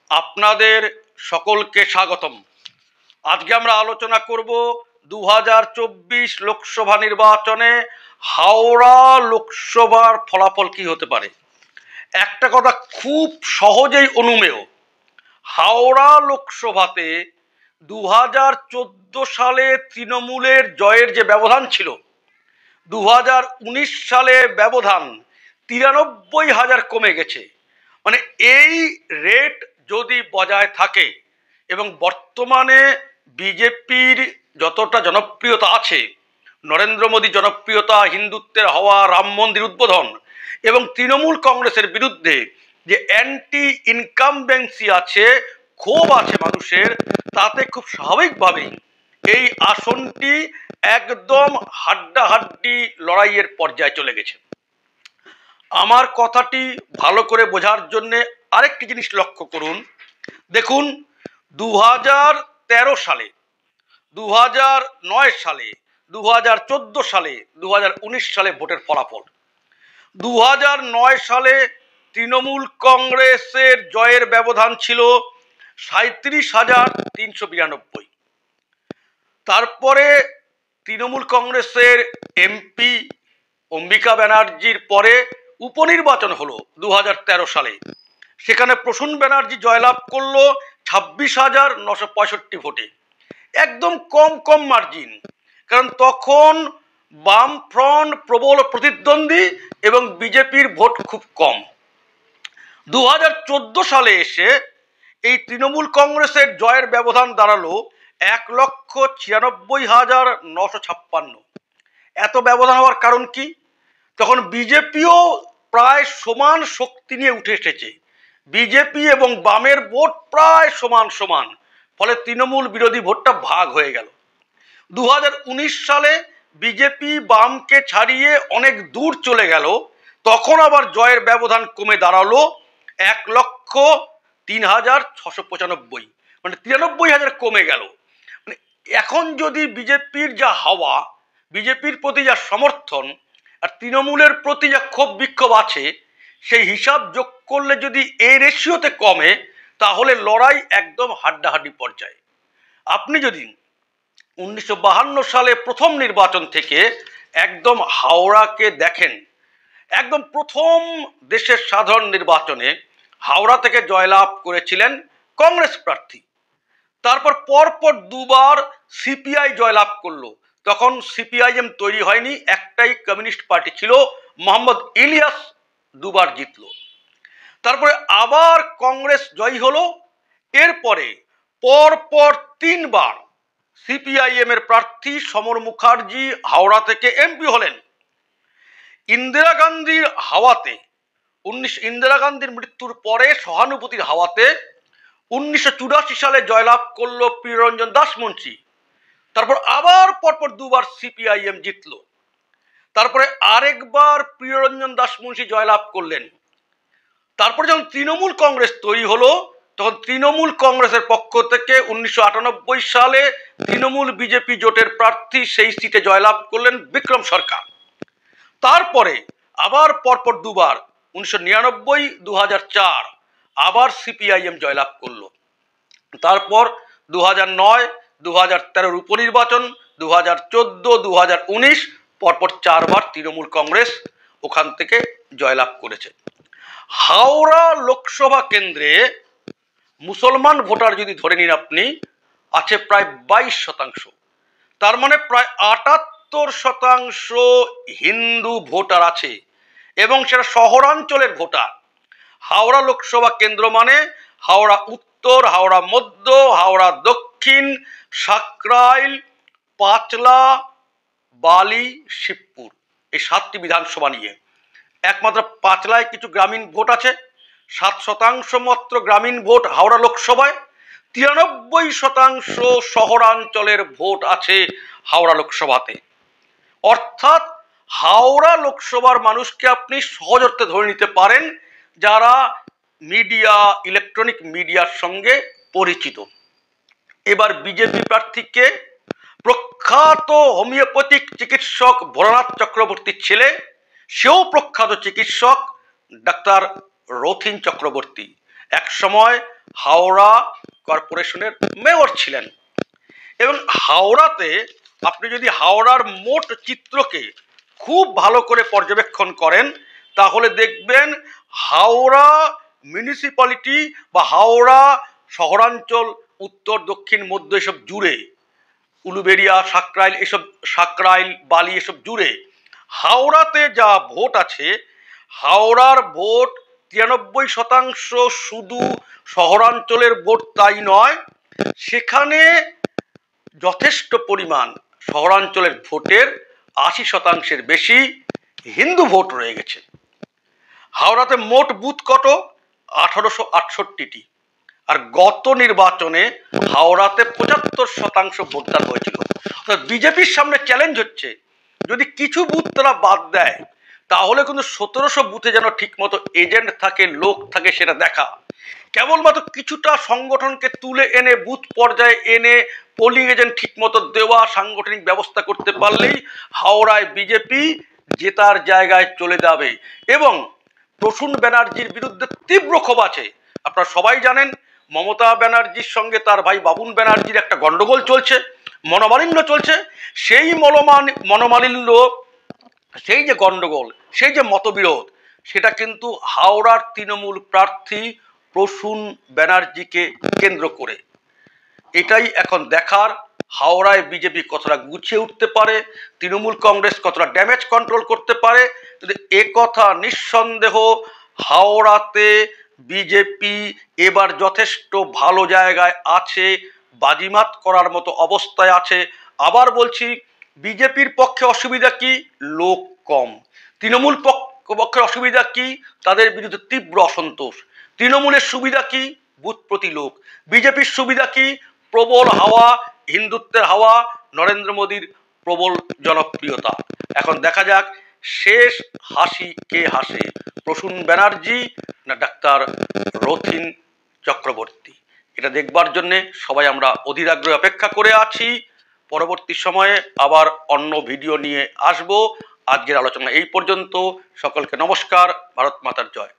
আপনাদের সকলকে স্বাগতম। আজকে আমরা আলোচনা করব 2024 লোকসভা নির্বাচনে হাওড়া লোকসভার ফলাফল কি হতে পারে। একটা কথা খুব সহজেই অনুমেয়, হাওড়া লোকসভাতে 2014 সালে তৃণমূলের জয়ের যে ব্যবধান ছিল, 2019 সালে ব্যবধান 93,000 কমে গেছে। মানে এই রেট যদি বজায় থাকে এবং বর্তমানে বিজেপির যতটা জনপ্রিয়তা আছে, নরেন্দ্র মোদী জনপ্রিয়তা, হিন্দুত্বের হাওয়া, রাম মন্দির উদ্বোধন এবং তৃণমূল কংগ্রেসের বিরুদ্ধে যে অ্যান্টি ইনকামবেন্সি আছে, ক্ষোভ আছে মানুষের, তাতে খুব স্বাভাবিকভাবেই এই আসনটি একদম হাড্ডাহাড্ডি লড়াইয়ের পর্যায়ে চলে গেছে। আমার কথাটি ভালো করে বোঝার জন্য আরেকটি জিনিস লক্ষ্য করুন। দেখুন, 2013 সালে, 2009 সালে, 2014 সালে, 2019 সালে ভোটের ফলাফল। 2009 সালে তৃণমূল কংগ্রেসের জয়ের ব্যবধান ছিল 37,392। তারপরে তৃণমূল কংগ্রেসের এমপি অম্বিকা ব্যানার্জির পরে উপনির্বাচন হলো 2013 সালে। সেখানে প্রসূন ব্যানার্জি জয়লাভ করলো 26,965 ভোটে, একদম কম মার্জিন। কারণ তখন বামফ্রন্ট প্রবল প্রতিদ্বন্দ্বী এবং বিজেপির ভোট খুব কম। 2014 সালে এসে এই তৃণমূল কংগ্রেসের জয়ের ব্যবধান দাঁড়ালো 1,96,956। এত ব্যবধান হওয়ার কারণ কি? তখন বিজেপিও প্রায় সমান শক্তি নিয়ে উঠে এসেছে, বিজেপি এবং বামের ভোট প্রায় সমান, ফলে তৃণমূল বিরোধী ভোটটা ভাগ হয়ে গেল। 2019 সালে বিজেপি বামকে ছাড়িয়ে অনেক দূর চলে গেল, তখন আবার জয়ের ব্যবধান কমে দাঁড়ালো 1,03,695, মানে 93,000 কমে গেল। মানে এখন যদি বিজেপির যা হাওয়া, বিজেপির প্রতি যা সমর্থন আর তৃণমূলের প্রতি যা ক্ষোভ বিক্ষোভ আছে, সেই হিসাব যোগ করলে যদি এই রেশিওতে কমে, তাহলে লড়াই একদম হাড্ডাহাড্ডি পর্যায়ে। আপনি যদি 1952 সালে প্রথম নির্বাচন থেকে একদম হাওড়াকে দেখেন, একদম প্রথম দেশের সাধারণ নির্বাচনে হাওড়া থেকে জয়লাভ করেছিলেন কংগ্রেস প্রার্থী। তারপর পরপর দুবার সিপিআই জয়লাভ করলো। তখন সিপিআইএম তৈরি হয়নি, একটাই কমিউনিস্ট পার্টি ছিল, মোহাম্মদ ইলিয়াস দুবার জিতল। তারপরে আবার কংগ্রেস জয়ী হলো। এরপরে পরপর তিনবার সিপিআইএম এর প্রার্থী সমর মুখার্জি হাওড়া থেকে এমপি হলেন। ইন্দিরা গান্ধীর হাওয়াতে, ইন্দিরা গান্ধীর মৃত্যুর পরে সহানুভূতির হাওয়াতে 1984 সালে জয়লাভ করলো প্রিয়রঞ্জন দাসমুন্সী। তারপর আবার পরপর দুবার সিপিআইএম জিতল। তারপরে আরেকবার প্রিয়রঞ্জন দাসমুন্সী জয়লাভ করলেন। তারপরে যখন তৃণমূল কংগ্রেস তৈরি হলো, তখন তৃণমূল কংগ্রেসের পক্ষ থেকে 1998 সালে তৃণমূল বিজেপি জোটের প্রার্থী সেই সিটে জয়লাভ করলেন বিক্রম সরকার। তারপরে আবার পরপর দুবার 1999, 2004 আবার সিপিআইএম জয়লাভ করলো। তারপর 2009, 2013 উপনির্বাচন, 2014, 2019 পরপর চারবার তৃণমূল কংগ্রেস ওখান থেকে জয়লাভ করেছে। হাওড়া লোকসভা কেন্দ্রে মুসলমান ভোটার যদি ধরে নিন আপনি, আছে প্রায় 22%। তার মানে প্রায় 78% হিন্দু ভোটার আছে এবং সেটা শহরাঞ্চলের ভোটার। হাওড়া লোকসভা কেন্দ্র মানে হাওড়া উত্তর, হাওড়া মধ্য, হাওড়া দক্ষিণ, সাকরাইল, পাঁচলা, বালি, শিবপুর, এই 7টি বিধানসভা নিয়ে। একমাত্র পাঁচলায় কিছু গ্রামীণ ভোট আছে, 7% মাত্র গ্রামীণ ভোট হাওড়া লোকসভায়। 93% শহরাঞ্চলের ভোট আছে হাওড়া লোকসভাতে। অর্থাৎ হাওড়া লোকসভার মানুষকে আপনি সহজ অর্থে ধরে নিতে পারেন যারা মিডিয়া, ইলেকট্রনিক মিডিয়ার সঙ্গে পরিচিত। এবার বিজেপি প্রার্থীকে প্রখ্যাত হোমিওপ্যাথিক চিকিৎসক ভোলানাথ চক্রবর্তীর ছেলে, সেও প্রখ্যাত চিকিৎসক, ডাক্তার রথিন চক্রবর্তী, এক সময় হাওড়া কর্পোরেশনের মেয়র ছিলেন। এবং হাওড়াতে আপনি যদি হাওড়ার মোট চিত্রকে খুব ভালো করে পর্যবেক্ষণ করেন তাহলে দেখবেন হাওড়া মিউনিসিপ্যালিটি বা হাওড়া শহরাঞ্চল, উত্তর দক্ষিণ মধ্য এসব জুড়ে, উলুবেড়িয়া, সাকরাইল, এসব সাকরাইল, বালি এসব জুড়ে হাওড়াতে যা ভোট আছে, হাওড়ার ভোট 93% শুধু শহরাঞ্চলের ভোট তাই নয়, সেখানে যথেষ্ট পরিমাণ শহরাঞ্চলের ভোটের 80%-এর বেশি হিন্দু ভোট রয়ে গেছে। হাওড়াতে মোট বুথ কত? 1868টি। আর গত নির্বাচনে হাওড়াতে 75% ভোটদান হয়েছিল। বিজেপির সামনে চ্যালেঞ্জ হচ্ছে, যদি কিছু বুথ তারা বাদ দেয় তাহলে কিন্তু 1700 বুথে যেন ঠিকমতো এজেন্ট থাকে, লোক থাকে, সেটা দেখা। কেবলমাত্র কিছুটা সংগঠনকে তুলে এনে বুথ পর্যায়ে এনে পোলিং এজেন্ট ঠিকমতো দেওয়া, সাংগঠনিক ব্যবস্থা করতে পারলেই হাওড়ায় বিজেপি জেতার জায়গায় চলে যাবে। এবং প্রসূন ব্যানার্জির বিরুদ্ধে তীব্র ক্ষোভ আছে। আপনারা সবাই জানেন মমতা ব্যানার্জির সঙ্গে তার ভাই বাবুন ব্যানার্জির একটা গন্ডগোল চলছে, মনোমালিন্য চলছে। সেই মনোমালিন্য, সেই যে গন্ডগোল, সেই যে মতবিরোধ, সেটা কিন্তু হাওড়ার তৃণমূল প্রার্থী প্রসূন ব্যানার্জিকে কেন্দ্র করে। এটাই এখন দেখার, হাওড়ায় বিজেপি কতটা গুছিয়ে উঠতে পারে, তৃণমূল কংগ্রেস কতটা ড্যামেজ কন্ট্রোল করতে পারে। কিন্তু একথা নিঃসন্দেহ, হাওড়াতে বিজেপি এবার যথেষ্ট ভালো জায়গায় আছে, বাজিমাত করার মতো অবস্থায় আছে। আবার বলছি, বিজেপির পক্ষে অসুবিধা কি? লোক কম। তৃণমূল পক্ষের অসুবিধা কি? তাদের বিরুদ্ধে তীব্র অসন্তোষ। তৃণমূলের সুবিধা কি? বুথ প্রতি লোক। বিজেপির সুবিধা কি? প্রবল হাওয়া, হিন্দুত্বের হাওয়া, নরেন্দ্র মোদীর প্রবল জনপ্রিয়তা। এখন দেখা যাক শেষ হাসি কে হাসে, প্রসূন ব্যানার্জি না ডাক্তার রথীন চক্রবর্তী। এটা দেখবার জন্যে সবাই আমরা অধীর আগ্রহে অপেক্ষা করে আছি। পরবর্তী সময়ে আবার অন্য ভিডিও নিয়ে আসব। আজকের আলোচনা এই পর্যন্ত। সকলকে নমস্কার। ভারত মাতার জয়।